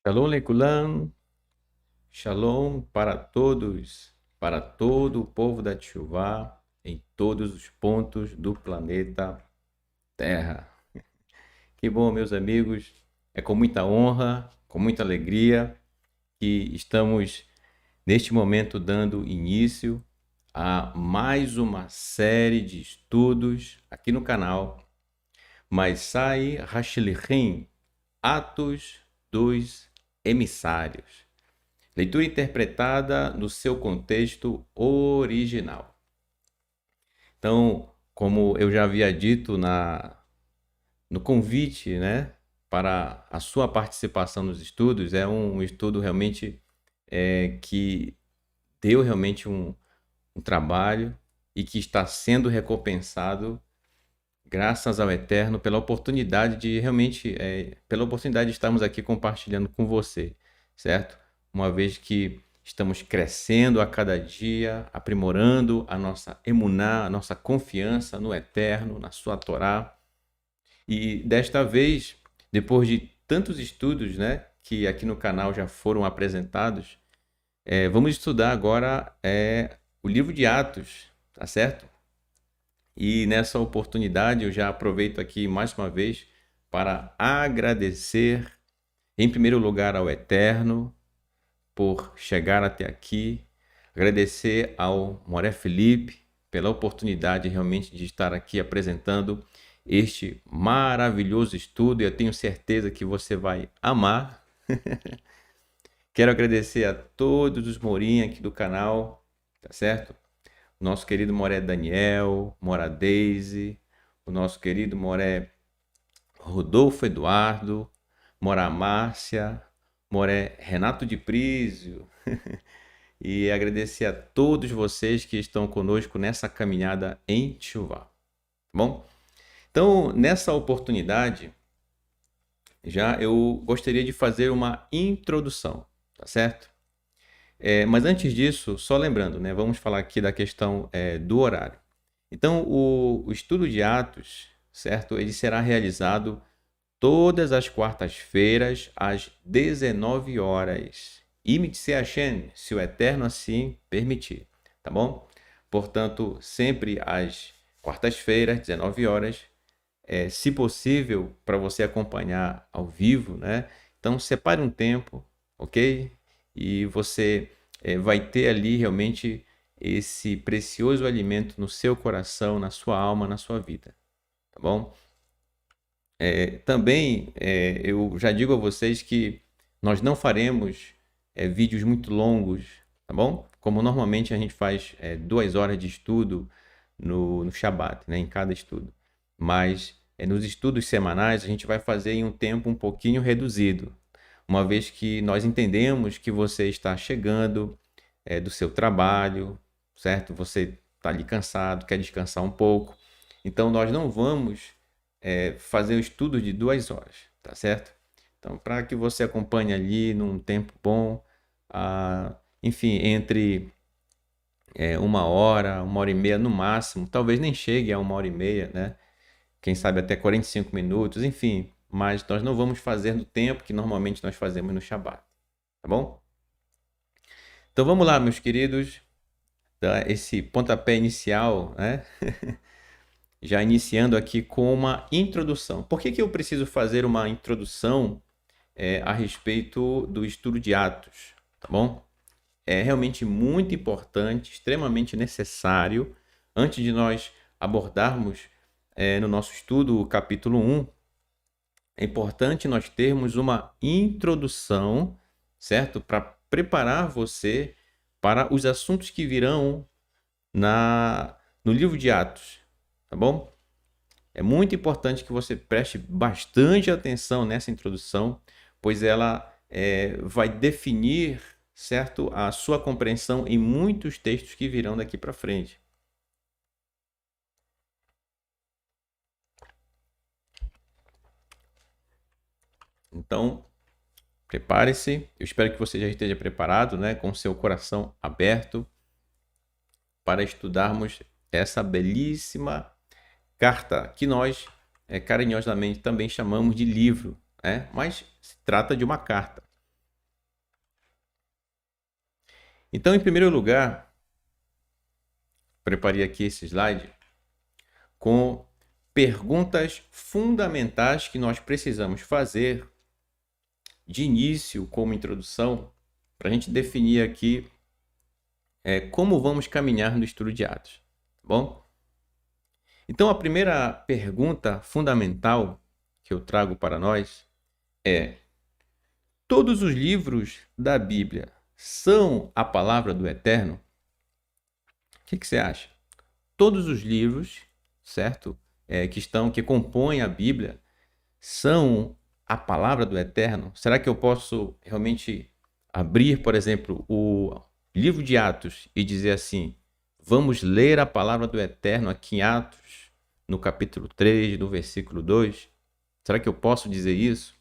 Shalom Lekulam, Shalom para todos, para todo o povo da Teshuvá, em todos os pontos do planeta Terra. Que bom, meus amigos, é com muita honra, com muita alegria que estamos neste momento dando início a mais uma série de estudos aqui no canal Maasai Hashlichim, Atos dos Emissários. Leitura interpretada no seu contexto original. Então, como eu já havia dito no convite, né, para a sua participação nos estudos, é um estudo realmente que deu realmente um trabalho e que está sendo recompensado graças ao Eterno pela oportunidade de realmente, pela oportunidade de estarmos aqui compartilhando com você, certo? Uma vez que estamos crescendo a cada dia, aprimorando a nossa emuná, a nossa confiança no Eterno, na sua Torá. E desta vez, depois de tantos estudos, né, que aqui no canal já foram apresentados, vamos estudar agora o livro de Atos, tá certo? E nessa oportunidade eu já aproveito aqui mais uma vez para agradecer, em primeiro lugar, ao Eterno por chegar até aqui, agradecer ao Moré Felipe pela oportunidade realmente de estar aqui apresentando este maravilhoso estudo e eu tenho certeza que você vai amar. Quero agradecer a todos os Morim aqui do canal, tá certo? Nosso querido Moré Daniel, Mora Deise, o nosso querido Moré Rodolfo Eduardo, Mora Márcia, Moré Renato de Prísio. E agradecer a todos vocês que estão conosco nessa caminhada em Teshuvá. Tá bom? Então, nessa oportunidade, já eu gostaria de fazer uma introdução, tá certo? Mas antes disso, só lembrando, né, vamos falar aqui da questão do horário. Então, o estudo de Atos, certo? Ele será realizado todas as quartas-feiras, às 19 horas. Imit-se Hashem, se o Eterno assim permitir, tá bom? Portanto, sempre às quartas-feiras, 19 horas, se possível, para você acompanhar ao vivo, né? Então, separe um tempo, ok? E você vai ter ali realmente esse precioso alimento no seu coração, na sua alma, na sua vida, tá bom? Também eu já digo a vocês que nós não faremos vídeos muito longos, tá bom? Como normalmente a gente faz 2 horas de estudo no Shabat, né? Em cada estudo. Mas nos estudos semanais a gente vai fazer em um tempo um pouquinho reduzido, uma vez que nós entendemos que você está chegando do seu trabalho, certo? Você está ali cansado, quer descansar um pouco. Então nós não vamos fazer o estudo de 2 horas, tá certo? Então, para que você acompanhe ali num tempo bom, enfim, entre 1 hora, 1 hora e meia no máximo, talvez nem chegue a 1 hora e meia, né? Quem sabe até 45 minutos, enfim, mas nós não vamos fazer no tempo que normalmente nós fazemos no Shabat, tá bom? Então vamos lá, meus queridos, dar esse pontapé inicial, né? Já iniciando aqui com uma introdução. Por que eu preciso fazer uma introdução a respeito do estudo de Atos, tá bom? É realmente muito importante, extremamente necessário, antes de nós abordarmos no nosso estudo o capítulo 1, é importante nós termos uma introdução, certo? Para preparar você para os assuntos que virão no livro de Atos, tá bom? É muito importante que você preste bastante atenção nessa introdução, pois ela vai definir, certo, a sua compreensão em muitos textos que virão daqui para frente. Então, prepare-se. Eu espero que você já esteja preparado, né, com seu coração aberto para estudarmos essa belíssima carta que nós carinhosamente também chamamos de livro, né? Mas se trata de uma carta. Então, em primeiro lugar, preparei aqui esse slide com perguntas fundamentais que nós precisamos fazer de início, como introdução, para a gente definir aqui como vamos caminhar no estudo de Atos. Tá bom? Então, a primeira pergunta fundamental que eu trago para nós é: todos os livros da Bíblia são a palavra do Eterno? O que você acha? Todos os livros, certo? Que compõem a Bíblia são a palavra do Eterno? Será que eu posso realmente abrir, por exemplo, o livro de Atos e dizer assim: vamos ler a palavra do Eterno aqui em Atos, no capítulo 3, no versículo 2? Será que eu posso dizer isso?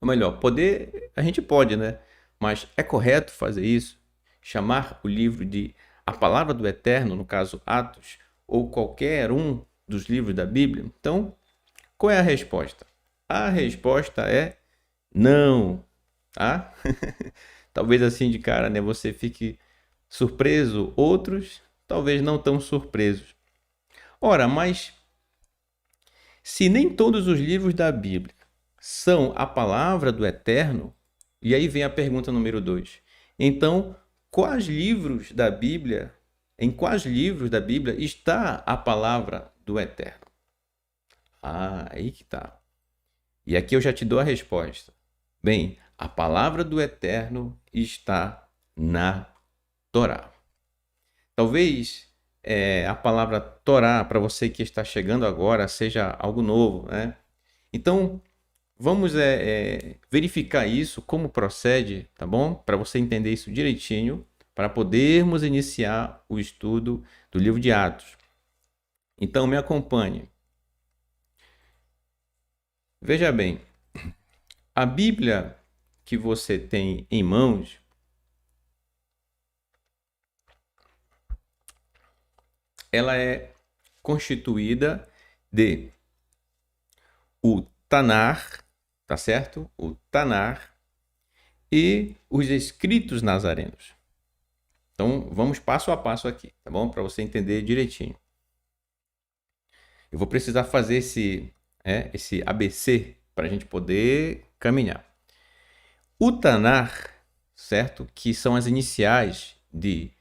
Ou melhor, a gente pode, né? Mas é correto fazer isso? Chamar o livro de a palavra do Eterno, no caso Atos, ou qualquer um dos livros da Bíblia? Então, qual é a resposta? A resposta é não, tá? Talvez assim de cara, né, você fique surpreso, outros talvez não tão surpresos. Ora, mas se nem todos os livros da Bíblia são a palavra do Eterno, e aí vem a pergunta número 2. Então, em quais livros da Bíblia está a palavra do Eterno? Ah, aí que tá. E aqui eu já te dou a resposta. Bem, a palavra do Eterno está na Torá. Talvez a palavra Torá, para você que está chegando agora, seja algo novo, né? Então, vamos verificar isso, como procede, tá bom? Para você entender isso direitinho, para podermos iniciar o estudo do livro de Atos. Então, me acompanhe. Veja bem, a Bíblia que você tem em mãos, ela é constituída de o Tanar, tá certo? O Tanar e os escritos nazarenos. Então, vamos passo a passo aqui, tá bom? Para você entender direitinho. Eu vou precisar fazer esse ABC para a gente poder caminhar. O Tanar, certo? Que são as iniciais de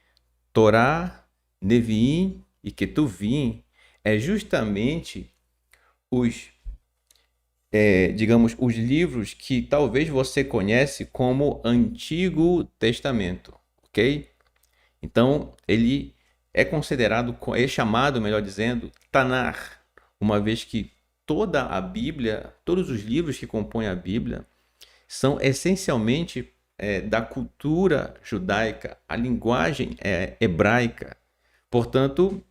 Torá, Neviim e Ketuvim, é justamente os livros que talvez você conhece como Antigo Testamento, ok? Então, ele é chamado, melhor dizendo, Tanar, uma vez que toda a Bíblia, todos os livros que compõem a Bíblia, são essencialmente da cultura judaica, a linguagem hebraica. Portanto,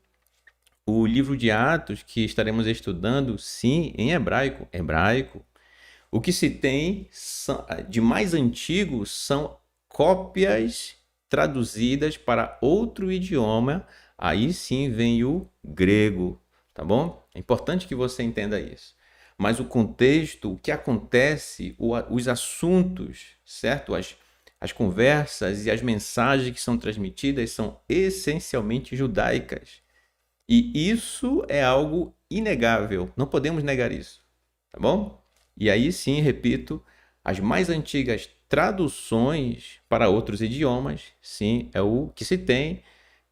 o livro de Atos que estaremos estudando, sim, em hebraico. O que se tem de mais antigo são cópias traduzidas para outro idioma. Aí sim vem o grego, tá bom? É importante que você entenda isso. Mas o contexto, o que acontece, os assuntos, certo? As conversas e as mensagens que são transmitidas são essencialmente judaicas. E isso é algo inegável, não podemos negar isso, tá bom? E aí sim, repito, as mais antigas traduções para outros idiomas, sim, o que se tem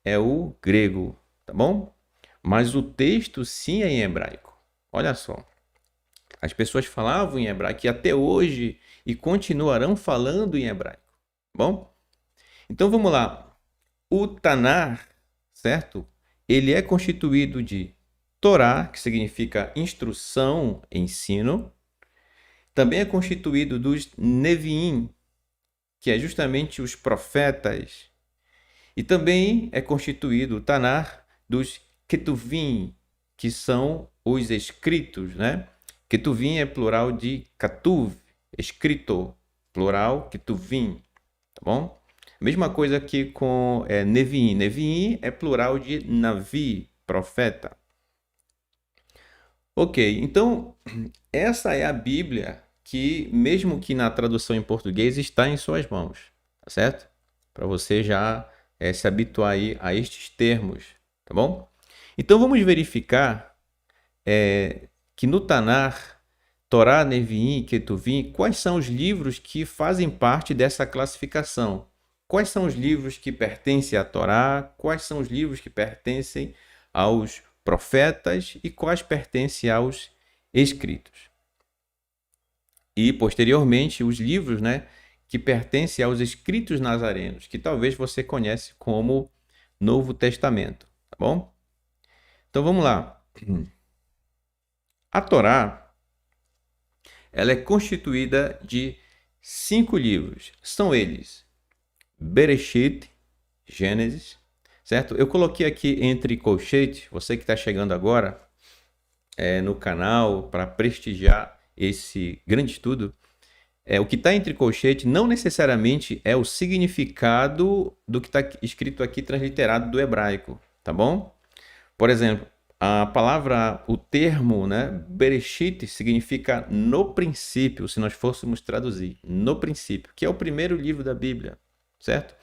é o grego, tá bom? Mas o texto sim é em hebraico. Olha só, as pessoas falavam em hebraico e até hoje e continuarão falando em hebraico, tá bom? Então vamos lá. O Tanar, certo? Ele é constituído de Torá, que significa instrução, ensino. Também é constituído dos Neviim, que é justamente os profetas. E também é constituído o Tanar dos Ketuvim, que são os escritos, né? Ketuvim é plural de Katuv, escrito, plural Ketuvim, tá bom? Mesma coisa aqui com Neviim. Neviim é plural de Navi, profeta. Ok, então essa é a Bíblia que, mesmo que na tradução em português, está em suas mãos, tá certo? para você já se habituar aí a estes termos, tá bom? Então vamos verificar que no Tanar, Torá, Neviim e Ketuvim, quais são os livros que fazem parte dessa classificação? Quais são os livros que pertencem à Torá? Quais são os livros que pertencem aos profetas e quais pertencem aos escritos? E, posteriormente, os livros, né, que pertencem aos escritos nazarenos, que talvez você conhece como Novo Testamento, tá bom? Então, vamos lá. A Torá, ela é constituída de 5 livros. São eles: Bereshit, Gênesis, certo? Eu coloquei aqui entre colchetes, você que está chegando agora no canal para prestigiar esse grande estudo, o que está entre colchete não necessariamente é o significado do que está escrito aqui transliterado do hebraico, tá bom? Por exemplo, a palavra, o termo, né, Bereshit significa no princípio, se nós fôssemos traduzir, no princípio, que é o primeiro livro da Bíblia, certo?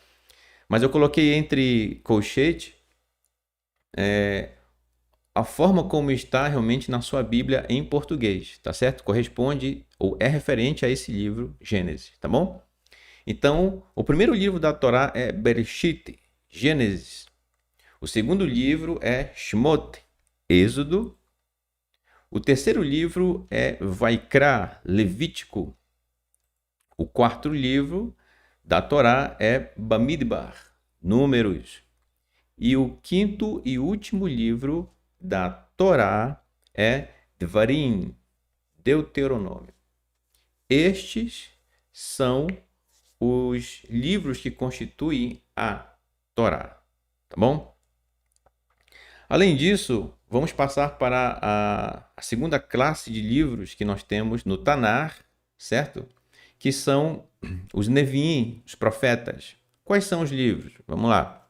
Mas eu coloquei entre colchete a forma como está realmente na sua Bíblia em português, tá certo? Corresponde ou é referente a esse livro, Gênesis, tá bom? Então, o primeiro livro da Torá é Bereshit, Gênesis. O segundo livro é Shmot, Êxodo. O terceiro livro é Vaikra, Levítico. O quarto livro da Torá é Bamidbar, Números. E o quinto e último livro da Torá é Devarim, Deuteronômio. Estes são os livros que constituem a Torá, tá bom? Além disso, vamos passar para a segunda classe de livros que nós temos no Tanar, certo? Que são os Neviim, os profetas. Quais são os livros? Vamos lá.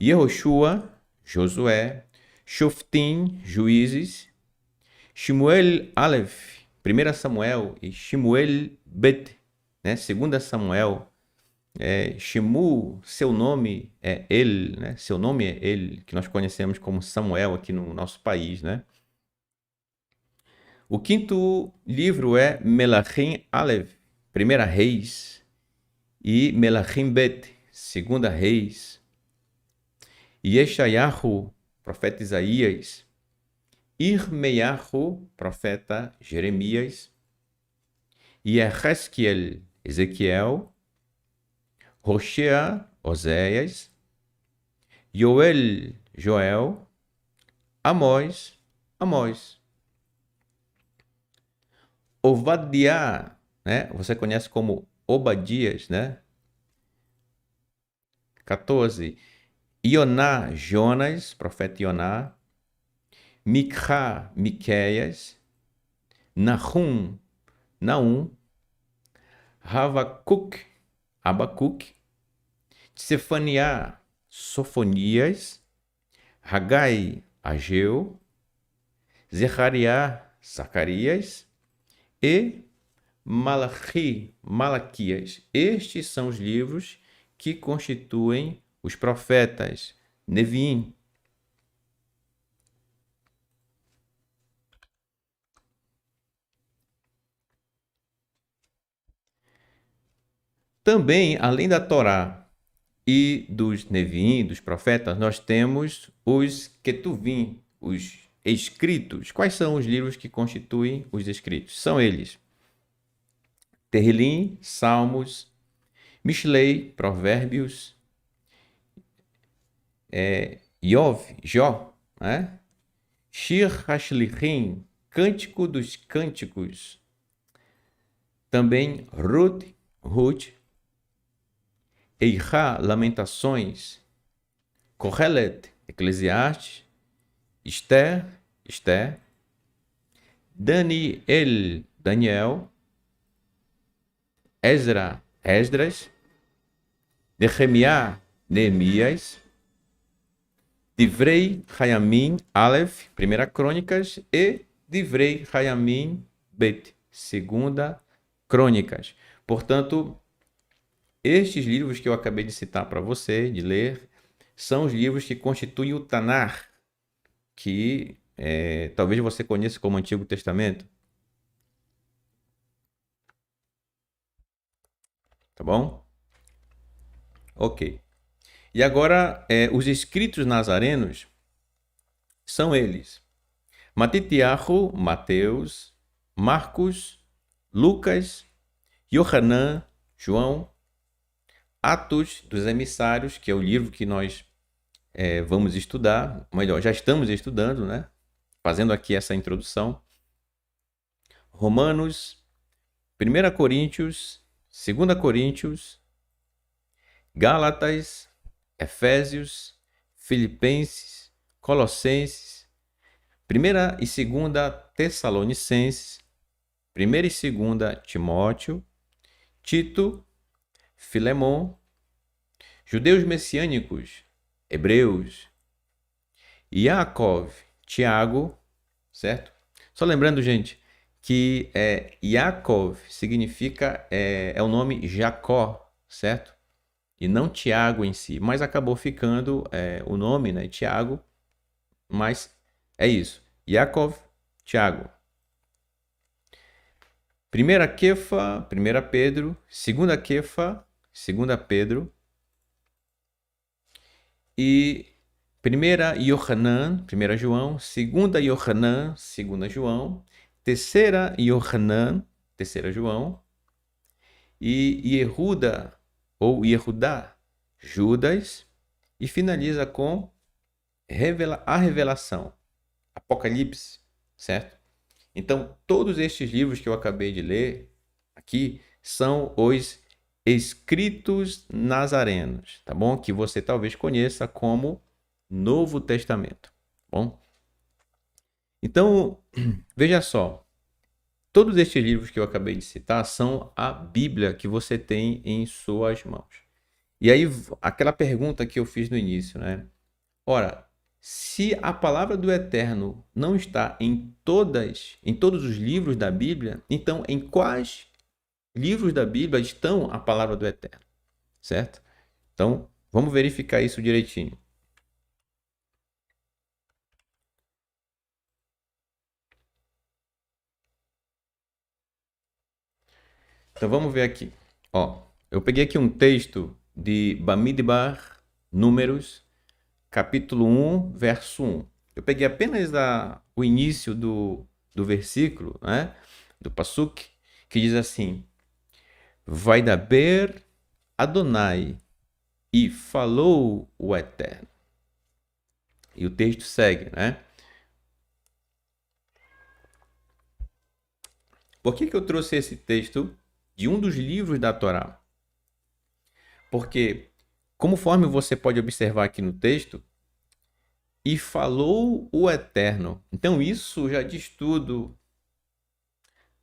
Yehoshua, Josué, Shoftim, Juízes, Shmuel Aleph, 1 Samuel e Shmuel Bet, né? 2 Samuel. Shemu, seu nome é El, né? Seu nome é El, que nós conhecemos como Samuel aqui no nosso país, né? O quinto livro é Melachim Aleph, 1 Reis, e Melachim Bet, 2 Reis. Yeshayahu, profeta Isaías, Irmeiahu, profeta Jeremias, Yehezquiel, Ezequiel, Hoshea, Oséias, Yoel, Joel, Amós, Amós. Ovadiah, né? Você conhece como Obadias, né? 14. Ioná, Jonas, profeta Ioná. Mikha, Miqueias. Nahum, Naum. Havakuk, Abacuque. Sefaniah, Sofonias. Hagai, Ageu. Zechariah, Zacarias. E Malachi, Malaquias. Estes são os livros que constituem os profetas, Neviim. Também, além da Torá e dos Neviim, dos profetas, nós temos os Ketuvim, os escritos. Quais são os livros que constituem os escritos? São eles: Terrilim, Salmos, Mishlei, Provérbios, Jó, né? Shir Hashlichim, Cântico dos Cânticos. Também Ruth, Eihá, Lamentações, Kohelet, Eclesiastes, Esther, Daniel, Esdras, Nehemiah, Neemias, Divrei Hayamim, Aleph, 1 Crônicas, e Divrei Hayamim, Bet, 2 Crônicas. Portanto, estes livros que eu acabei de citar para você, de ler, são os livros que constituem o Tanar, que talvez você conheça como Antigo Testamento. Tá bom? Ok. E agora, os escritos nazarenos são eles: Matitiahu, Mateus, Marcos, Lucas, Yohanan, João, Atos dos Emissários, que é o livro que nós vamos estudar, melhor, já estamos estudando, né? Fazendo aqui essa introdução. Romanos, 1 Coríntios, 2 Coríntios, Gálatas, Efésios, Filipenses, Colossenses, 1 e 2 Tessalonicenses, 1 e 2 Timóteo, Tito, Filemon, judeus messiânicos, Hebreus, Yaakov, Tiago, certo? Só lembrando, gente, que Yaakov significa, é o nome Jacó, certo? E não Tiago em si, mas acabou ficando o nome, né, Tiago, mas é isso, Yaakov, Tiago. Primeira Kefa, 1 Pedro, segunda Kefa, 2 Pedro, e primeira Yohanan, 1 João, segunda Yohanan, 2 João, terceira Yohanan, 3 João, e Yehuda, ou Yehudá, Judas, e finaliza com a revelação, Apocalipse, certo? Então, todos estes livros que eu acabei de ler aqui são os escritos nazarenos, tá bom? Que você talvez conheça como Novo Testamento, tá bom? Então, veja só, todos estes livros que eu acabei de citar são a Bíblia que você tem em suas mãos. E aí, aquela pergunta que eu fiz no início, né? Ora, se a palavra do Eterno não está em todos os livros da Bíblia, então em quais livros da Bíblia estão a palavra do Eterno? Certo? Então, vamos verificar isso direitinho. Então, vamos ver aqui. Ó, eu peguei aqui um texto de Bamidbar, Números, capítulo 1, verso 1. Eu peguei apenas o início do versículo, né? Do Pasuk, que diz assim: Vaidaber Adonai, e falou o Eterno. E o texto segue, né? Por que eu trouxe esse texto de um dos livros da Torá? Porque, conforme você pode observar aqui no texto, e falou o Eterno. Então, isso já diz tudo,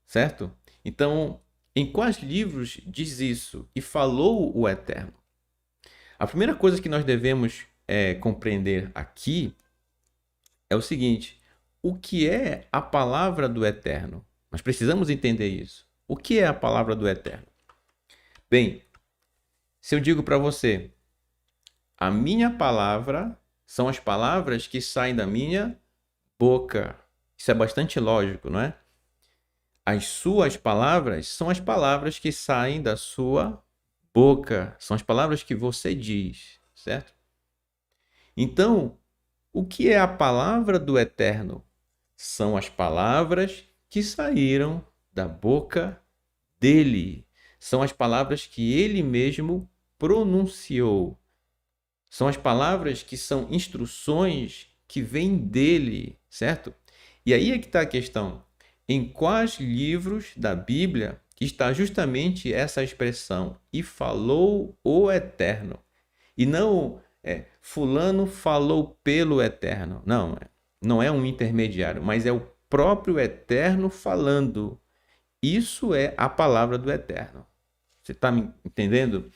certo? Então, em quais livros diz isso? E falou o Eterno. A primeira coisa que nós devemos compreender aqui é o seguinte: o que é a palavra do Eterno? Nós precisamos entender isso. O que é a palavra do Eterno? Bem, se eu digo para você, a minha palavra são as palavras que saem da minha boca. Isso é bastante lógico, não é? As suas palavras são as palavras que saem da sua boca. São as palavras que você diz, certo? Então, o que é a palavra do Eterno? São as palavras que saíram da boca dele. São as palavras que ele mesmo pronunciou. São as palavras que são instruções que vêm dele, certo? E aí é que está a questão. Em quais livros da Bíblia está justamente essa expressão? E falou o Eterno. E não fulano falou pelo Eterno. Não, não é um intermediário, mas é o próprio Eterno falando. Isso é a palavra do Eterno. Você está me entendendo?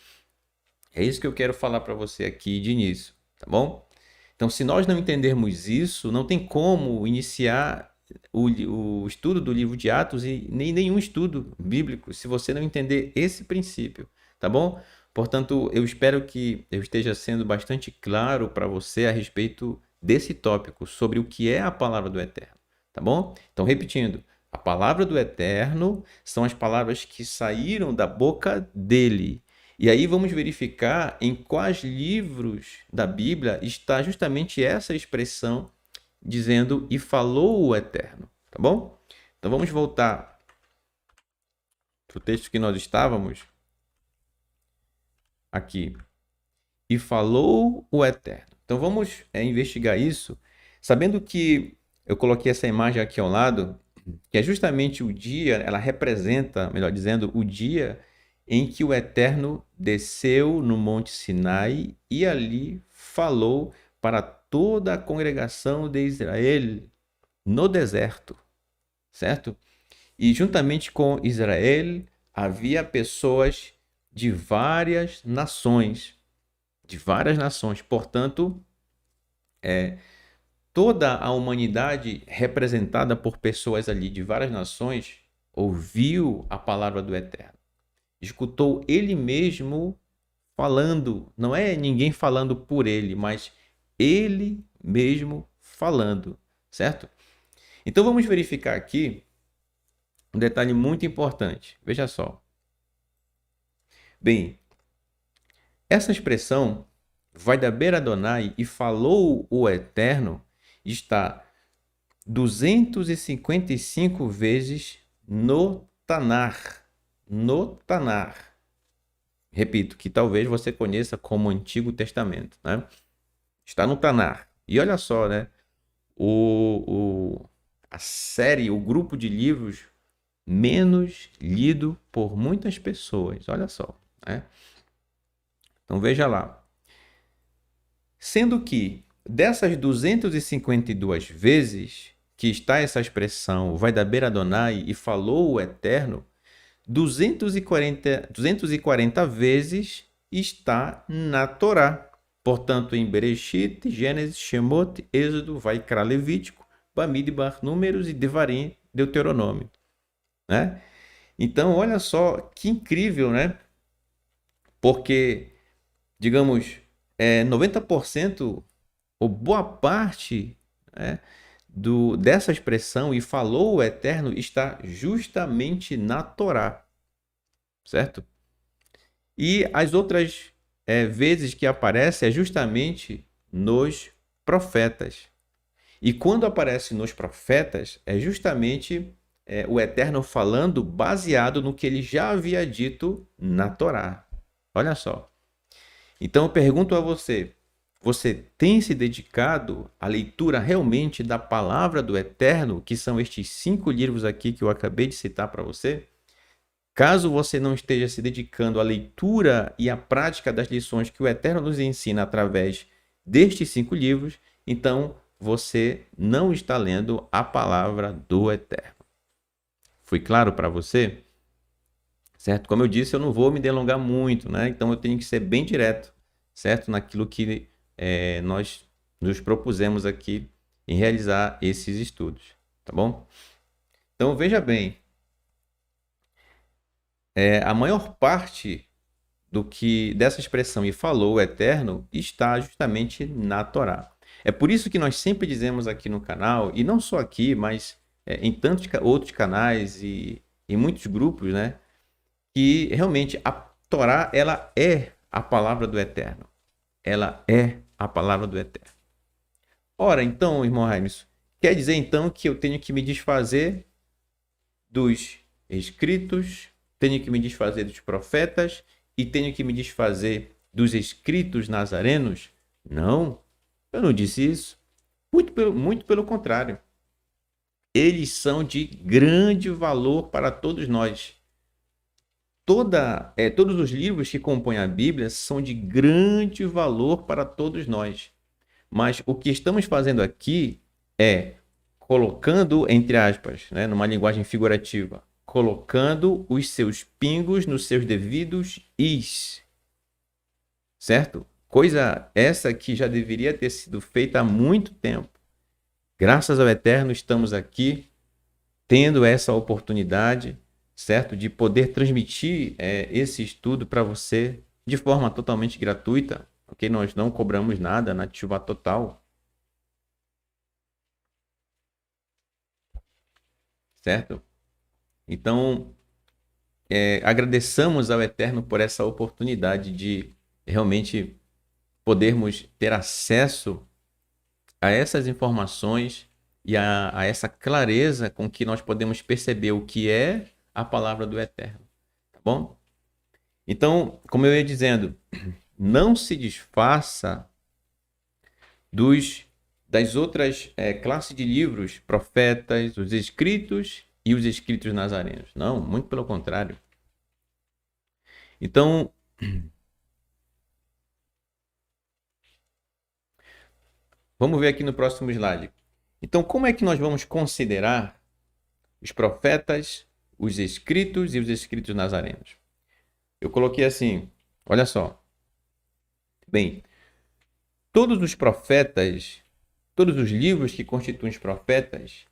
É isso que eu quero falar para você aqui de início, tá bom? Então, se nós não entendermos isso, não tem como iniciar o estudo do livro de Atos e nem nenhum estudo bíblico se você não entender esse princípio, tá bom? Portanto, eu espero que eu esteja sendo bastante claro para você a respeito desse tópico, sobre o que é a palavra do Eterno, tá bom? Então, repetindo, a palavra do Eterno são as palavras que saíram da boca dele. E aí vamos verificar em quais livros da Bíblia está justamente essa expressão dizendo e falou o Eterno, tá bom? Então vamos voltar para o texto que nós estávamos aqui. E falou o Eterno. Então vamos investigar isso, sabendo que eu coloquei essa imagem aqui ao lado, que é justamente o dia, ela representa, melhor dizendo, o dia em que o Eterno desceu no Monte Sinai e ali falou para toda a congregação de Israel no deserto, certo? E juntamente com Israel havia pessoas de várias nações, Portanto, toda a humanidade representada por pessoas ali de várias nações ouviu a palavra do Eterno. Escutou ele mesmo falando, não é ninguém falando por ele, mas ele mesmo falando, certo? Então vamos verificar aqui um detalhe muito importante. Veja só. Bem, essa expressão, Vaidaber Adonai e falou o Eterno, está 255 vezes no Tanar. No Tanar. Repito, que talvez você conheça como Antigo Testamento, né? Está no Tanar. E olha só, né? A série, o grupo de livros menos lido por muitas pessoas. Olha só, né? Então veja lá. Sendo que dessas 252 vezes que está essa expressão Vaidaber Adonai e falou o Eterno, 240 vezes está na Torá. Portanto, em Bereshit, Gênesis, Shemot, Êxodo, Vaikra, Levítico, Bamidbar, Números e Devarim, Deuteronômio, né? Então, olha só que incrível, né? Porque, digamos, 90% ou boa parte, né, dessa expressão e falou o Eterno está justamente na Torá, certo? E as outras vezes que aparece é justamente nos profetas. E quando aparece nos profetas, é justamente o Eterno falando baseado no que ele já havia dito na Torá. Olha só. Então eu pergunto a você, você tem se dedicado à leitura realmente da palavra do Eterno, que são estes 5 livros aqui que eu acabei de citar para você? Caso você não esteja se dedicando à leitura e à prática das lições que o Eterno nos ensina através destes 5 livros, então você não está lendo a palavra do Eterno. Foi claro para você? Certo? Como eu disse, eu não vou me delongar muito, né? Então eu tenho que ser bem direto, certo? Naquilo que nós nos propusemos aqui em realizar esses estudos, tá bom? Então veja bem, a maior parte do que dessa expressão e falou o Eterno está justamente na Torá. É por isso que nós sempre dizemos aqui no canal, e não só aqui, mas em tantos outros canais e em muitos grupos, né? Que realmente a Torá, ela é a palavra do Eterno. Ela é a palavra do Eterno. Ora, então, irmão Raimes, quer dizer então que eu tenho que me desfazer dos escritos, tenho que me desfazer dos profetas e tenho que me desfazer dos escritos nazarenos? Não, eu não disse isso. Muito pelo contrário. Eles são de grande valor para todos nós. Todos os livros que compõem a Bíblia são de grande valor para todos nós. Mas o que estamos fazendo aqui é colocando, entre aspas, né, numa linguagem figurativa, colocando os seus pingos nos seus devidos is. Certo? Coisa essa que já deveria ter sido feita há muito tempo. Graças ao Eterno estamos aqui tendo essa oportunidade, certo? De poder transmitir esse estudo para você de forma totalmente gratuita, ok? Nós não cobramos nada na Teshuvah Total, certo? Então, agradeçamos ao Eterno por essa oportunidade de realmente podermos ter acesso a essas informações e a essa clareza com que nós podemos perceber o que é a palavra do Eterno, tá bom? Então, como eu ia dizendo, não se desfaça das outras classes de livros, profetas, os escritos e os escritos nazarenos. Não, muito pelo contrário. Então, vamos ver aqui no próximo slide. Então, como é que nós vamos considerar os profetas, os escritos e os escritos nazarenos? Eu coloquei assim, olha só. Bem, todos os profetas, todos os livros que constituem os profetas,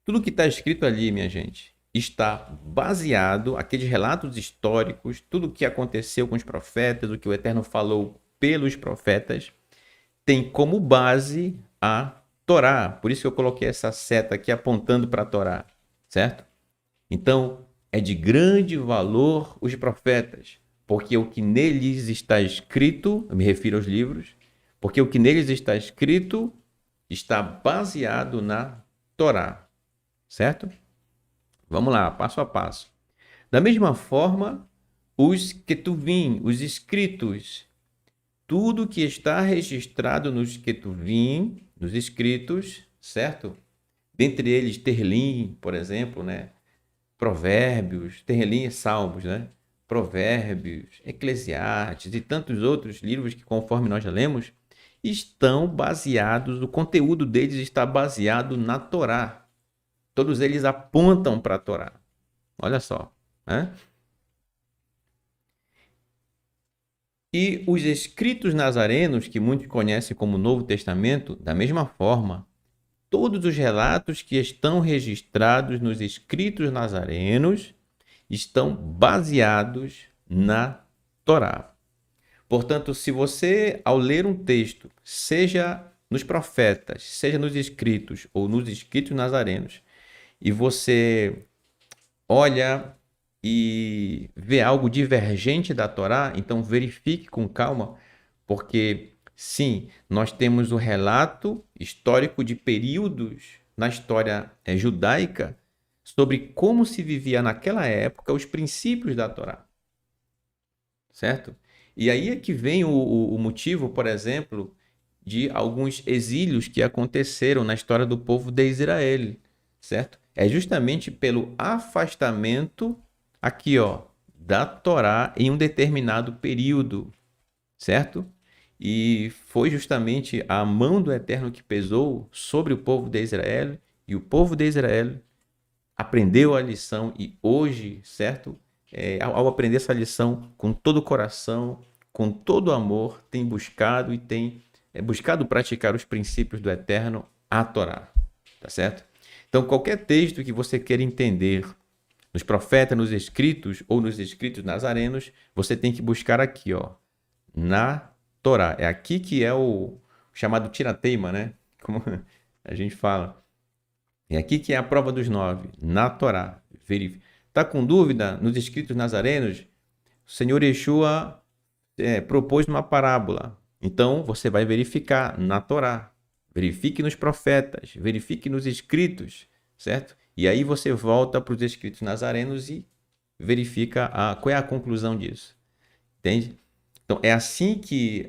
tudo que está escrito ali, minha gente, está baseado, aqueles relatos históricos, tudo o que aconteceu com os profetas, o que o Eterno falou pelos profetas, tem como base a Torá. Por isso que eu coloquei essa seta aqui apontando para a Torá, certo? Então, é de grande valor os profetas, porque o que neles está escrito, eu me refiro aos livros, porque o que neles está escrito está baseado na Torá, certo? Vamos lá, passo a passo. Da mesma forma, os Ketuvim, os escritos, tudo que está registrado nos Ketuvim, nos escritos, certo? Dentre eles, Terlim, por exemplo, né? Provérbios, Terlim é Salmos, né? Provérbios, Eclesiastes e tantos outros livros que, conforme nós já lemos, estão baseados, o conteúdo deles está baseado na Torá. Todos eles apontam para a Torá. Olha só, né? E os escritos nazarenos, que muitos conhecem como Novo Testamento, da mesma forma, todos os relatos que estão registrados nos escritos nazarenos estão baseados na Torá. Portanto, se você, ao ler um texto, seja nos profetas, seja nos escritos ou nos escritos nazarenos, e você olha e vê algo divergente da Torá, então verifique com calma, porque sim, nós temos o relato histórico de períodos na história judaica sobre como se vivia naquela época os princípios da Torá, certo? E aí é que vem o motivo, por exemplo, de alguns exílios que aconteceram na história do povo de Israel, certo? É justamente pelo afastamento aqui, ó, da Torá em um determinado período, certo? E foi justamente a mão do Eterno que pesou sobre o povo de Israel, e o povo de Israel aprendeu a lição e hoje, certo? Ao aprender essa lição com todo o coração, com todo o amor, tem buscado e tem buscado praticar os princípios do Eterno, a Torá, tá certo? Então, qualquer texto que você queira entender nos profetas, nos escritos ou nos escritos nazarenos, você tem que buscar aqui, ó, na Torá. É aqui que é o chamado tirateima, né? Como a gente fala. É aqui que é a prova dos 9, na Torá. Está com dúvida nos escritos nazarenos? O Senhor Yeshua propôs uma parábola. Então, você vai verificar na Torá. Verifique nos profetas, verifique nos escritos, certo? E aí você volta para os escritos nazarenos e verifica qual é a conclusão disso. Entende? Então, é assim que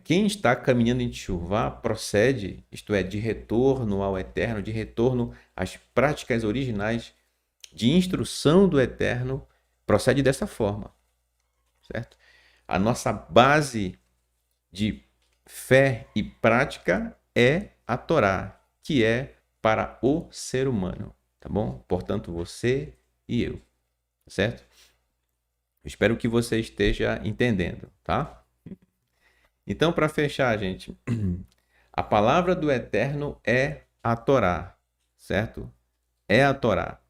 quem está caminhando em Teshuvah procede, isto é, de retorno ao Eterno, de retorno às práticas originais de instrução do Eterno, procede dessa forma, certo? A nossa base de fé e prática é a Torá, que é para o ser humano, tá bom? Portanto, você e eu, certo? Espero que você esteja entendendo, tá? Então, para fechar, gente, a palavra do Eterno é a Torá, certo? É a Torá.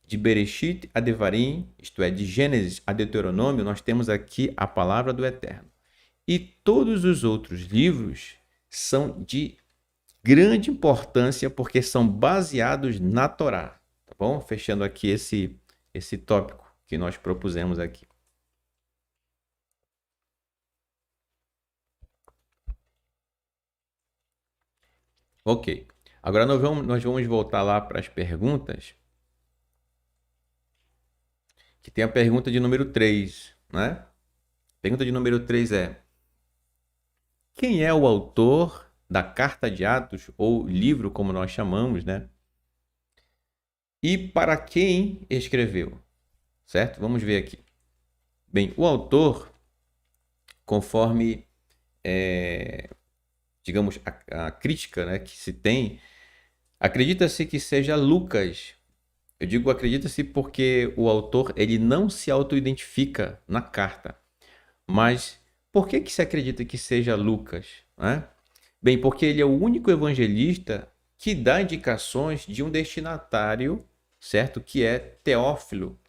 De Bereshit a Devarim, isto é, de Gênesis a Deuteronômio, nós temos aqui a palavra do Eterno. E todos os outros livros são de grande importância porque são baseados na Torá, tá bom? Fechando aqui esse tópico que nós propusemos aqui. Ok. Agora nós vamos voltar lá para as perguntas. Que tem a pergunta de número 3, né? Pergunta de número 3 é: quem é o autor da Carta de Atos, ou livro, como nós chamamos, né? E para quem escreveu? Certo? Vamos ver aqui. Bem, o autor, conforme, digamos, a crítica, né, que se tem, acredita-se que seja Lucas. Eu digo acredita-se porque o autor ele não se auto-identifica na carta. Mas por que se acredita que seja Lucas, né? Bem, porque ele é o único evangelista que dá indicações de um destinatário, certo? Que é Teófilo.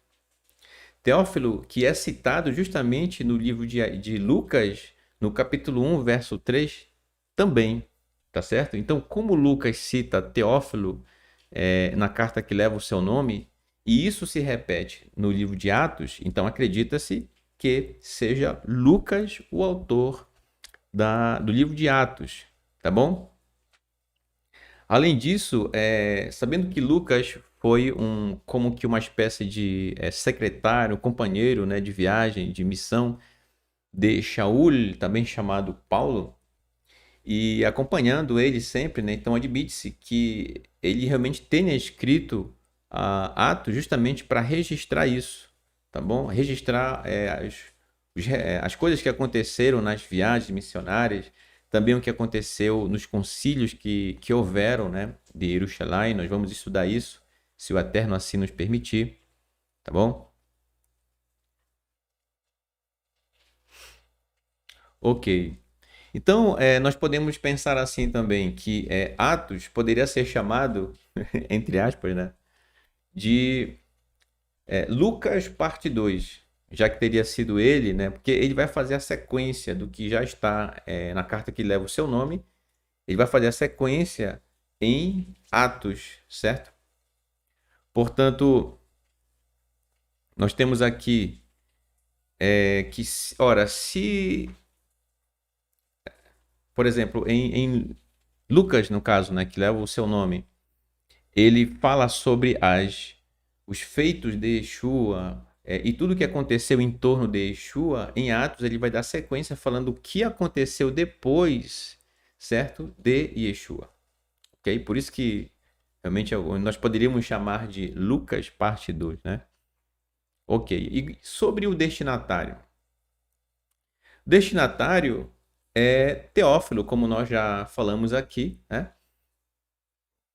Teófilo, que é citado justamente no livro de Lucas, no capítulo 1, verso 3, também, tá certo? Então, como Lucas cita Teófilo na carta que leva o seu nome, e isso se repete no livro de Atos, então acredita-se que seja Lucas o autor do livro de Atos, tá bom? Além disso, sabendo que Lucas foi como que uma espécie de secretário, companheiro, né, de viagem, de missão de Shaul, também chamado Paulo, e acompanhando ele sempre, né, então admite-se que ele realmente tenha escrito Atos justamente para registrar isso, tá bom? Registrar as coisas que aconteceram nas viagens missionárias, também o que aconteceu nos concílios que houveram, né, de Jerusalém. Nós vamos estudar isso, se o Eterno assim nos permitir, tá bom? Ok. Então, nós podemos pensar assim também, que Atos poderia ser chamado, entre aspas, né, de Lucas parte 2, já que teria sido ele, né, porque ele vai fazer a sequência do que já está na carta que leva o seu nome. Ele vai fazer a sequência em Atos, certo? Portanto, nós temos aqui que, ora, se, por exemplo, em Lucas, no caso, né, que leva o seu nome, ele fala sobre os feitos de Yeshua e tudo que aconteceu em torno de Yeshua. Em Atos, ele vai dar sequência falando o que aconteceu depois, certo? De Yeshua. Ok? Por isso que realmente nós poderíamos chamar de Lucas parte 2, né? Ok. E sobre o destinatário? O destinatário é Teófilo, como nós já falamos aqui, né?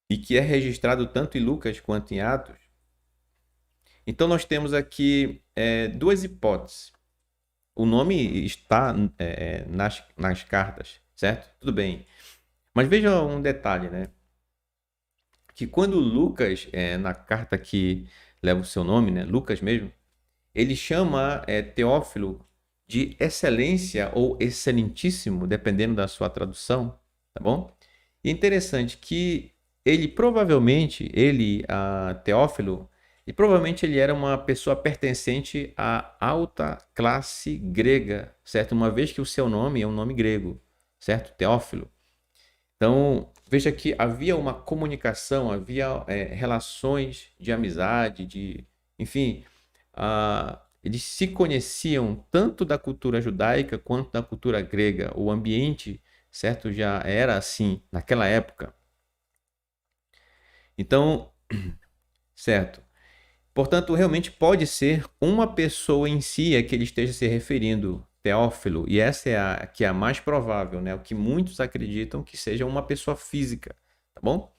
E que é registrado tanto em Lucas quanto em Atos. Então nós temos aqui duas hipóteses. O nome está nas cartas, certo? Tudo bem. Mas veja um detalhe, né? Que quando Lucas, na carta que leva o seu nome, né? Lucas mesmo, ele chama Teófilo de excelência ou excelentíssimo, dependendo da sua tradução, tá bom? E é interessante que Teófilo, e provavelmente ele era uma pessoa pertencente à alta classe grega, certo? Uma vez que o seu nome é um nome grego, certo? Teófilo. Então, veja que havia uma comunicação, havia relações de amizade, enfim, eles se conheciam tanto da cultura judaica quanto da cultura grega. O ambiente, certo, já era assim naquela época. Então, certo. Portanto, realmente pode ser uma pessoa em si a que ele esteja se referindo, Teófilo, e essa é a mais provável, né? O que muitos acreditam que seja uma pessoa física, tá bom?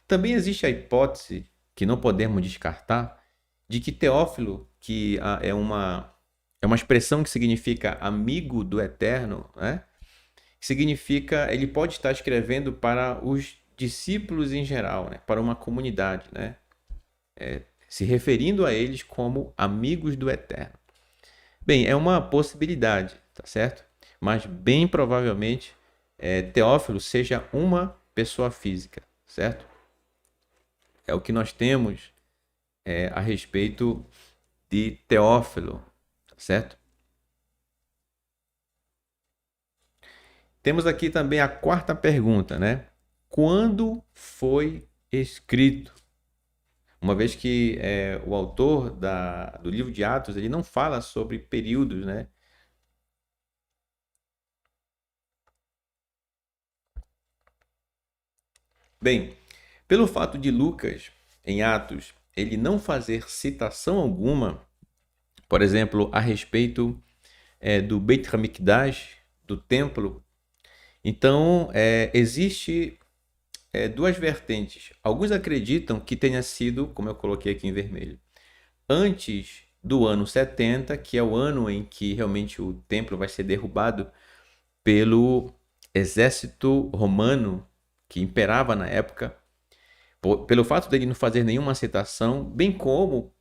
Também existe a hipótese, que não podemos descartar, de que Teófilo, que é uma expressão que significa amigo do Eterno, né? Significa, ele pode estar escrevendo para os discípulos em geral, né? Para uma comunidade, né? Se referindo a eles como amigos do Eterno. Bem, é uma possibilidade, tá certo? mas bem provavelmente Teófilo seja uma pessoa física, certo? É o que nós temos a respeito de Teófilo, certo? Temos aqui também a quarta pergunta, né? Quando foi escrito? Uma vez que o autor do livro de Atos ele não fala sobre períodos, né? Bem, pelo fato de Lucas, em Atos, ele não fazer citação alguma, por exemplo, a respeito do Beit HaMikdash, do templo, então existe duas vertentes. Alguns acreditam que tenha sido, como eu coloquei aqui em vermelho, antes do ano 70, que é o ano em que realmente o templo vai ser derrubado pelo exército romano que imperava na época, pelo fato dele não fazer nenhuma citação, bem como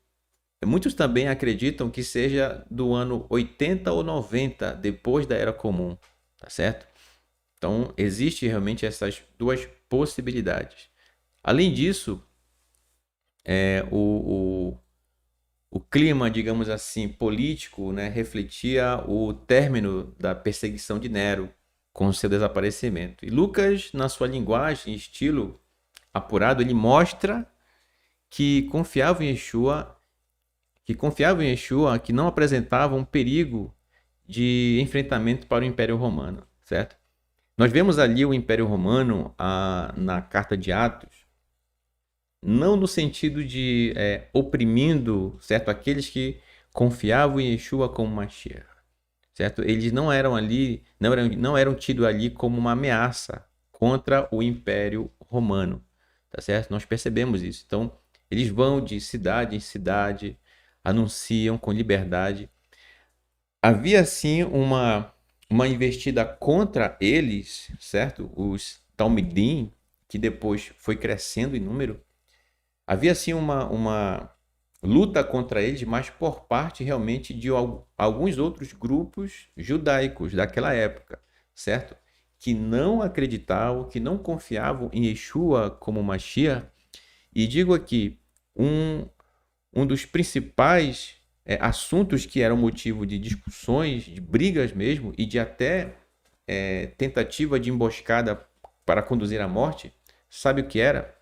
muitos também acreditam que seja do ano 80 ou 90 depois da Era Comum, tá certo? Então, existe realmente essas duas possibilidades. Além disso, é, o, o clima, digamos assim, político, né, refletia o término da perseguição de Nero com seu desaparecimento. E Lucas, na sua linguagem e estilo apurado, ele mostra que confiava em Yeshua, que não apresentava um perigo de enfrentamento para o Império Romano, certo? Nós vemos ali o Império Romano na carta de Atos, não no sentido de oprimindo, certo, aqueles que confiavam em Yeshua como Mashiach, certo? Eles não eram ali, não eram tidos ali como uma ameaça contra o Império Romano, tá certo? Nós percebemos isso. Então, eles vão de cidade em cidade, anunciam com liberdade. Havia sim uma investida contra eles, certo? Os Talmidim, que depois foi crescendo em número. Havia sim uma luta contra eles, mas por parte realmente de alguns outros grupos judaicos daquela época, certo? Que não acreditavam, que não confiavam em Yeshua como Mashiach. E digo aqui, um dos principais assuntos que eram motivo de discussões, de brigas mesmo, e de até tentativa de emboscada para conduzir à morte, sabe o que era?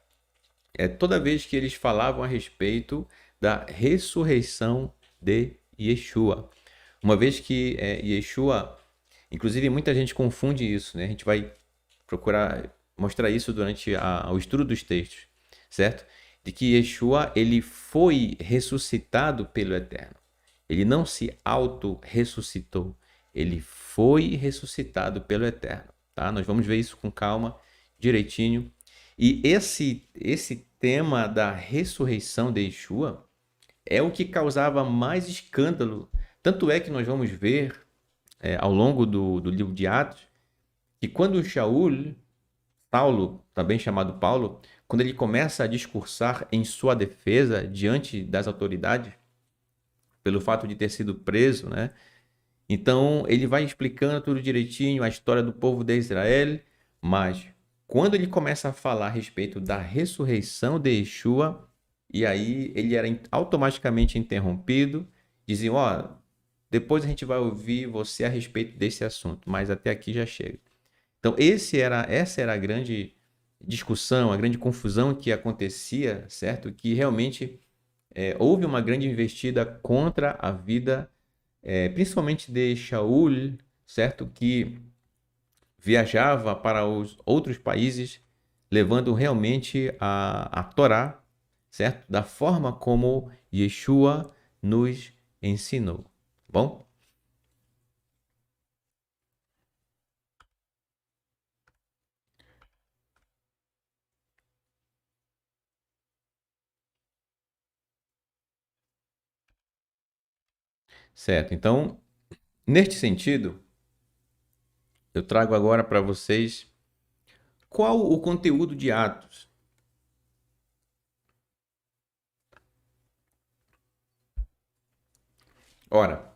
Toda vez que eles falavam a respeito da ressurreição de Yeshua. Uma vez que Yeshua, inclusive muita gente confunde isso, né? A gente vai procurar mostrar isso durante o estudo dos textos, certo? De que Yeshua ele foi ressuscitado pelo Eterno. Ele não se auto-ressuscitou, ele foi ressuscitado pelo Eterno, tá? Nós vamos ver isso com calma, direitinho. E esse tema da ressurreição de Yeshua é o que causava mais escândalo. Tanto é que nós vamos ver ao longo do livro de Atos que quando Saulo, também chamado Paulo, quando ele começa a discursar em sua defesa diante das autoridades, pelo fato de ter sido preso, né? Então ele vai explicando tudo direitinho, a história do povo de Israel, mas quando ele começa a falar a respeito da ressurreição de Yeshua, e aí ele era automaticamente interrompido, diziam, ó, depois a gente vai ouvir você a respeito desse assunto, mas até aqui já chega. Então essa era a grande discussão, a grande confusão que acontecia, certo? Que realmente houve uma grande investida contra a vida principalmente de Shaul, certo? Que viajava para os outros países, levando realmente a Torá, certo? Da forma como Yeshua nos ensinou. Bom? Certo. Então, neste sentido, eu trago agora para vocês qual o conteúdo de Atos. Ora,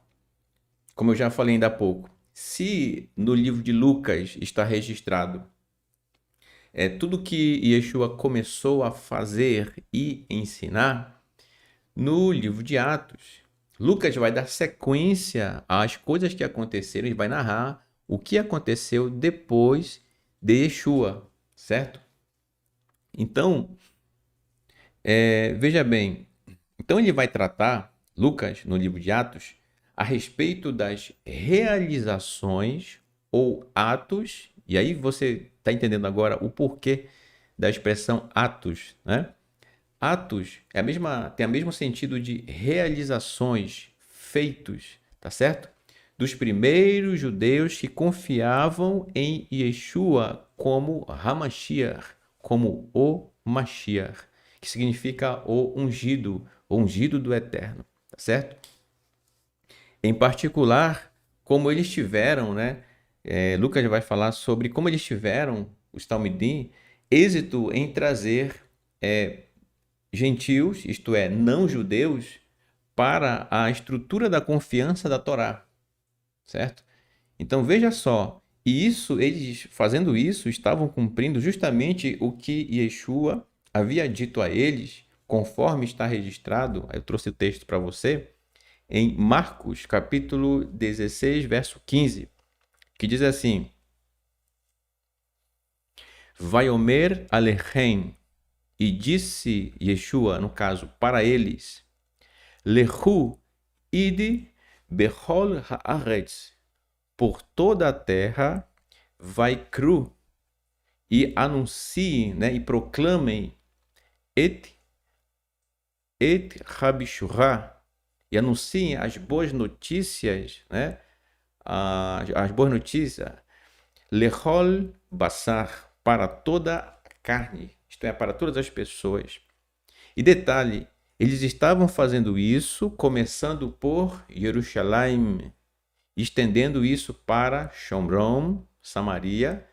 como eu já falei ainda há pouco, Se no livro de Lucas está registrado tudo que Yeshua começou a fazer e ensinar, no livro de Atos, Lucas vai dar sequência às coisas que aconteceram e vai narrar o que aconteceu depois de Yeshua, certo? Então, veja bem, então ele vai tratar, Lucas, no livro de Atos, a respeito das realizações ou atos, e aí você está entendendo agora o porquê da expressão atos, né? Atos tem o mesmo sentido de realizações, feitos, tá certo? Dos primeiros judeus que confiavam em Yeshua como Hamashiach, como o Mashiach, que significa o ungido do Eterno, tá certo? Em particular, como eles tiveram, né? Lucas vai falar sobre como eles tiveram, os Talmidim, êxito em trazer gentios, isto é, não judeus, para a estrutura da confiança da Torá, certo? Então veja só, e isso, eles fazendo isso, estavam cumprindo justamente o que Yeshua havia dito a eles, conforme está registrado, eu trouxe o texto para você, em Marcos, capítulo 16, verso 15, que diz assim: Vaiomer alechem, e disse Yeshua, no caso, para eles, Lehu ide bechol haaretz, por toda a terra vai cru, e anunciem, né, e proclamem et Rabishurá, e anunciem as boas notícias, né, as boas notícias, lechol basar, para toda a carne, isto é, para todas as pessoas. E detalhe, eles estavam fazendo isso começando por Jerusalém, estendendo isso para Shomron, Samaria.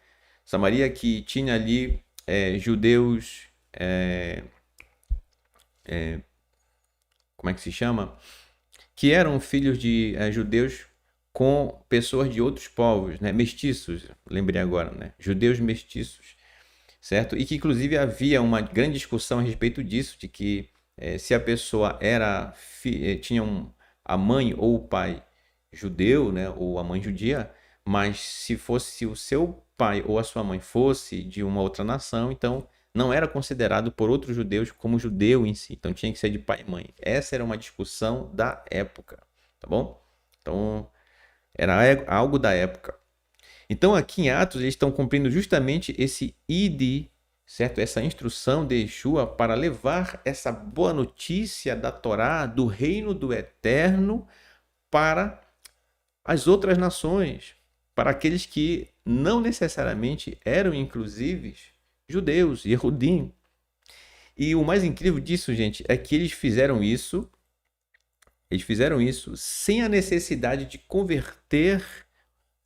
Samaria que tinha ali judeus, como é que se chama? Que eram filhos de judeus com pessoas de outros povos, né? Mestiços, lembrei agora, né? Judeus mestiços, certo? E que inclusive havia uma grande discussão a respeito disso, de que se a pessoa tinha a mãe ou o pai judeu, né, ou a mãe judia, mas se o seu pai ou a sua mãe fosse de uma outra nação, então não era considerado por outros judeus como judeu em si, então tinha que ser de pai e mãe. Essa era uma discussão da época, tá bom? Então era algo da época. Então aqui em Atos eles estão cumprindo justamente esse id, certo? Essa instrução de Yeshua para levar essa boa notícia da Torá, do reino do Eterno, para as outras nações, para aqueles que não necessariamente eram inclusive judeus, Yehudim. E o mais incrível disso, gente, é que eles fizeram isso sem a necessidade de converter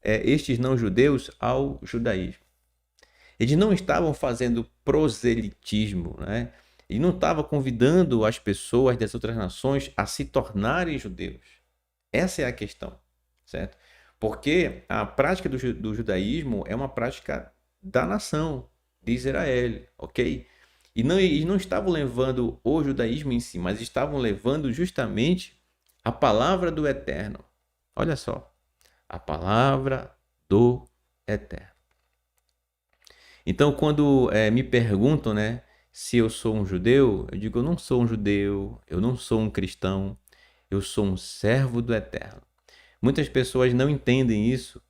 estes não-judeus ao judaísmo. Eles não estavam fazendo proselitismo, né? E não estavam convidando as pessoas das outras nações a se tornarem judeus. Essa é a questão, certo? Porque a prática do judaísmo é uma prática da nação, de Israel, ok? E eles não estavam levando o judaísmo em si, mas estavam levando justamente a palavra do Eterno. Olha só, a palavra do Eterno. Então, quando me perguntam, né, se eu sou um judeu, eu digo, eu não sou um judeu, eu não sou um cristão, eu sou um servo do Eterno. Muitas pessoas não entendem isso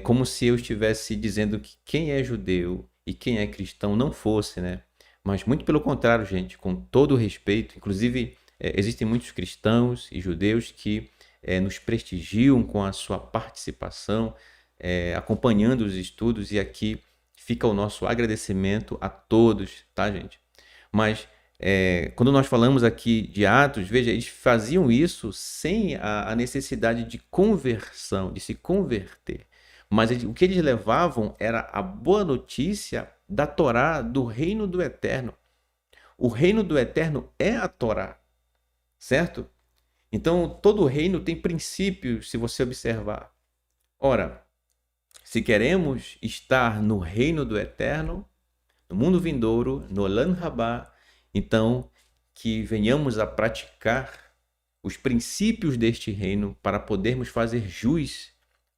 como se eu estivesse dizendo que quem é judeu e quem é cristão não fosse, né? Mas muito pelo contrário, gente, com todo o respeito, inclusive existem muitos cristãos e judeus que nos prestigiam com a sua participação, acompanhando os estudos, e aqui fica o nosso agradecimento a todos, tá, gente? Mas quando nós falamos aqui de Atos, veja, eles faziam isso sem a necessidade de conversão, de se converter. Mas o que eles levavam era a boa notícia da Torá, do reino do Eterno. O reino do Eterno é a Torá, certo? Então, todo reino tem princípios, se você observar. Ora, se queremos estar no reino do eterno, no mundo vindouro, no Olam Rabá, então que venhamos a praticar os princípios deste reino para podermos fazer jus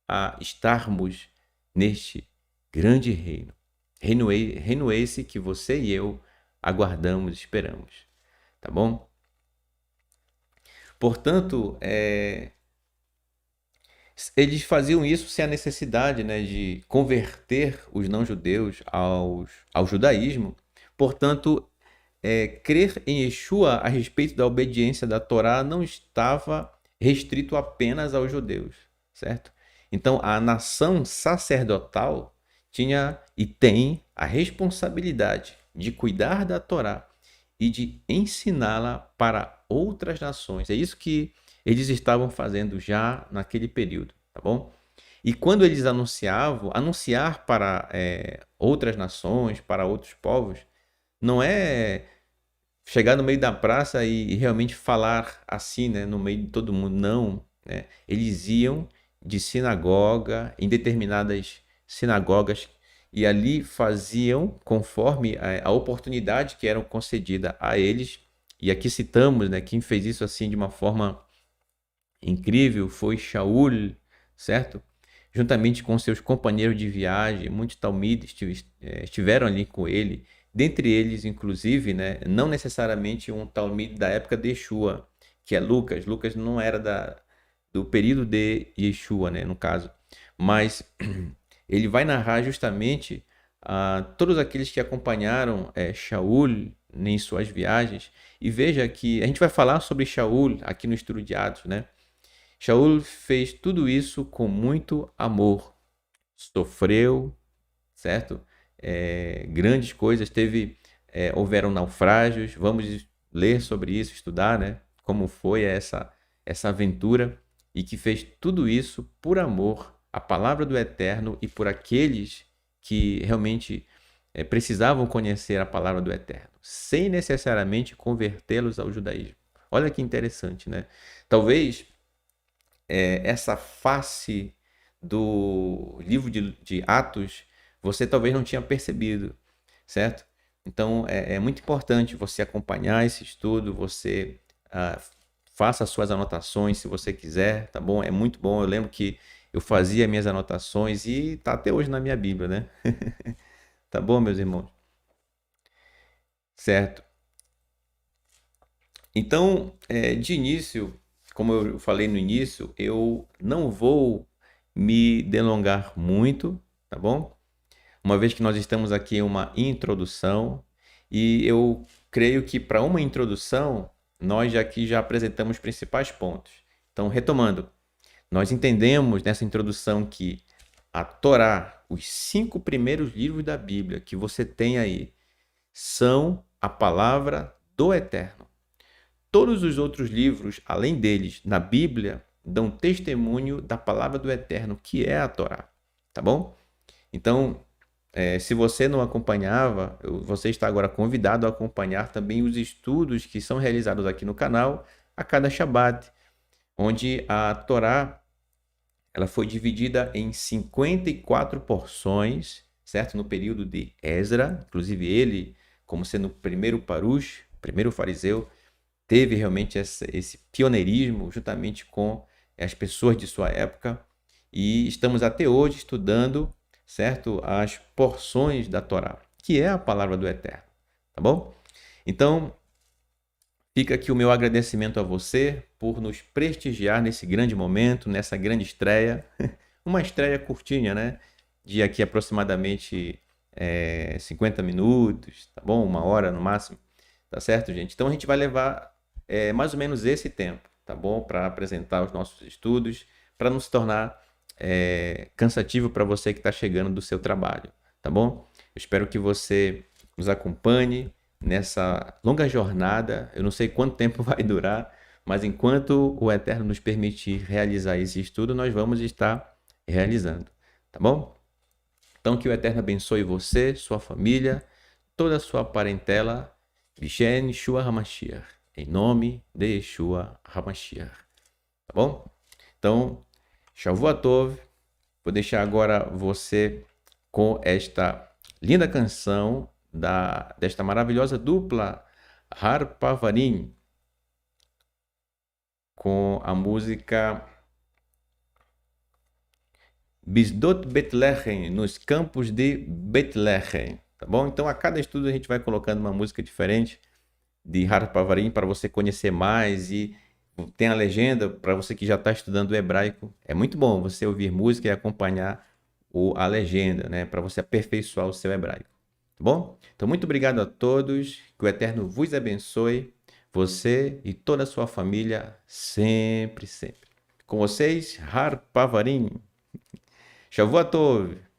a estarmos neste grande reino. Reino esse que você e eu aguardamos, esperamos. Tá bom? Portanto, eles faziam isso sem a necessidade, né, de converter os não-judeus ao judaísmo. Portanto, crer em Yeshua a respeito da obediência da Torá não estava restrito apenas aos judeus, certo? Então, a nação sacerdotal tinha e tem a responsabilidade de cuidar da Torá e de ensiná-la para outras nações. É isso que eles estavam fazendo já naquele período, tá bom? E quando eles anunciar para outras nações, para outros povos, não é chegar no meio da praça e realmente falar assim, né, no meio de todo mundo, não, né? Eles iam de sinagoga em determinadas sinagogas e ali faziam conforme a oportunidade que era concedida a eles. E aqui citamos, né, quem fez isso assim de uma forma incrível foi Shaul, certo? Juntamente com seus companheiros de viagem, muitos talmides estiveram ali com ele, dentre eles, inclusive, né, não necessariamente um talmide da época de Yeshua, que é Lucas. Lucas não era do período de Yeshua, né, no caso, mas ele vai narrar justamente todos aqueles que acompanharam Shaul em suas viagens. E veja que a gente vai falar sobre Shaul aqui no estudo de Atos, né? Shaul fez tudo isso com muito amor, sofreu, certo? Grandes coisas, houveram naufrágios, vamos ler sobre isso, estudar, né? Como foi essa aventura e que fez tudo isso por amor à palavra do Eterno e por aqueles que realmente precisavam conhecer a palavra do Eterno, sem necessariamente convertê-los ao judaísmo. Olha que interessante, né? Talvez essa face do livro de Atos, você talvez não tinha percebido, certo? Então é muito importante você acompanhar esse estudo, você faça as suas anotações se você quiser, tá bom? É muito bom. Eu lembro que eu fazia minhas anotações e tá até hoje na minha Bíblia, né? Tá bom, meus irmãos? Certo. Então, de início, como eu falei no início, eu não vou me delongar muito, tá bom? Uma vez que nós estamos aqui em uma introdução, e eu creio que para uma introdução, nós aqui já apresentamos os principais pontos. Então, retomando, nós entendemos nessa introdução que a Torá, os 5 primeiros livros da Bíblia que você tem aí, são a palavra do Eterno. Todos os outros livros, além deles, na Bíblia, dão testemunho da palavra do Eterno, que é a Torá, tá bom? Então, se você não acompanhava, você está agora convidado a acompanhar também os estudos que são realizados aqui no canal a cada Shabat, onde a Torá ela foi dividida em 54 porções, certo? No período de Esdra, inclusive ele, como sendo o primeiro parush, primeiro fariseu, teve realmente esse pioneirismo juntamente com as pessoas de sua época e estamos até hoje estudando, certo, as porções da Torá, que é a palavra do Eterno, tá bom? Então, fica aqui o meu agradecimento a você por nos prestigiar nesse grande momento, nessa grande estreia, uma estreia curtinha, né? De aqui aproximadamente 50 minutos, tá bom? 1 hora no máximo, tá certo, gente? Então a gente vai levar mais ou menos esse tempo, tá bom? Para apresentar os nossos estudos, para não se tornar cansativo para você que está chegando do seu trabalho, tá bom? Eu espero que você nos acompanhe nessa longa jornada. Eu não sei quanto tempo vai durar, mas enquanto o Eterno nos permitir realizar esse estudo, nós vamos estar realizando, tá bom? Então que o Eterno abençoe você, sua família, toda a sua parentela, Bishen Yeshua HaMashiach, em nome de Yeshua HaMashiach, tá bom? Então, Shavua Tov, Vou deixar agora você com esta linda canção desta maravilhosa dupla Harpavarim, com a música Bisdot Bethlehem, nos campos de Bethlehem, tá bom? Então a cada estudo a gente vai colocando uma música diferente de Harpavarim para você conhecer mais, e tem a legenda para você que já está estudando o hebraico. É muito bom você ouvir música e acompanhar a legenda, né? Para você aperfeiçoar o seu hebraico. Tá bom? Então, muito obrigado a todos. Que o Eterno vos abençoe. Você e toda a sua família, sempre, sempre. Com vocês, Harpavarim. Shavuot Tov.